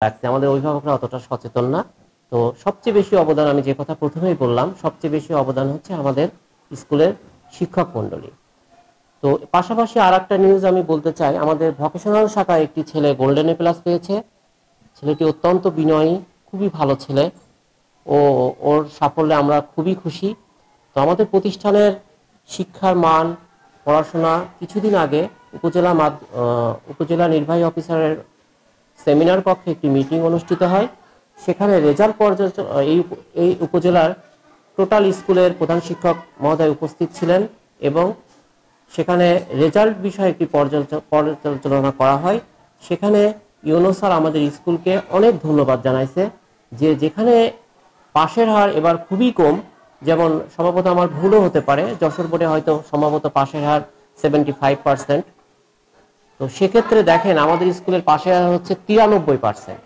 রাখছে, আমাদের অভিভাবকরা অতটা সচেতন না। তো সবচেয়ে বেশি অবদান, আমি যে কথা প্রথমেই বললাম, সবচেয়ে বেশি অবদান হচ্ছে আমাদের স্কুলের শিক্ষক মন্ডলী। তো পাশাপাশি আর একটা নিউজ আমি বলতে চাই, আমাদের ভোকেশনাল শাখায় একটি ছেলে গোল্ডেন এ প্লাস পেয়েছে। ছেলেটি অত্যন্ত বিনয়ী, খুবই ভালো ছেলে। ও ওর সাফল্যে আমরা খুবই খুশি। তো আমাদের প্রতিষ্ঠানের শিক্ষার মান, পড়াশোনা, কিছুদিন আগে উপজেলা নির্বাহী অফিসারের সেমিনার কক্ষে একটি মিটিং অনুষ্ঠিত হয়। সেখানে রেজাল্ট পর্যালোচনা, এই উপজেলার টোটাল স্কুলের প্রধান শিক্ষক মহোদয় উপস্থিত ছিলেন এবং সেখানে রেজাল্ট বিষয়ে একটি পর্যালোচনা করা হয়। সেখানে ইউনো স্যার আমাদের স্কুলকে অনেক ধন্যবাদ জানাইছে, যে যেখানে পাশের হার এবার খুবই কম, যেমন সম্ভবত আমার ভুলও হতে পারে, যশোর বোর্ডে হয়তো সম্ভবত পাশের হার 75%। তো সেক্ষেত্রে দেখেন আমাদের স্কুলের পাশের হার হচ্ছে 93%।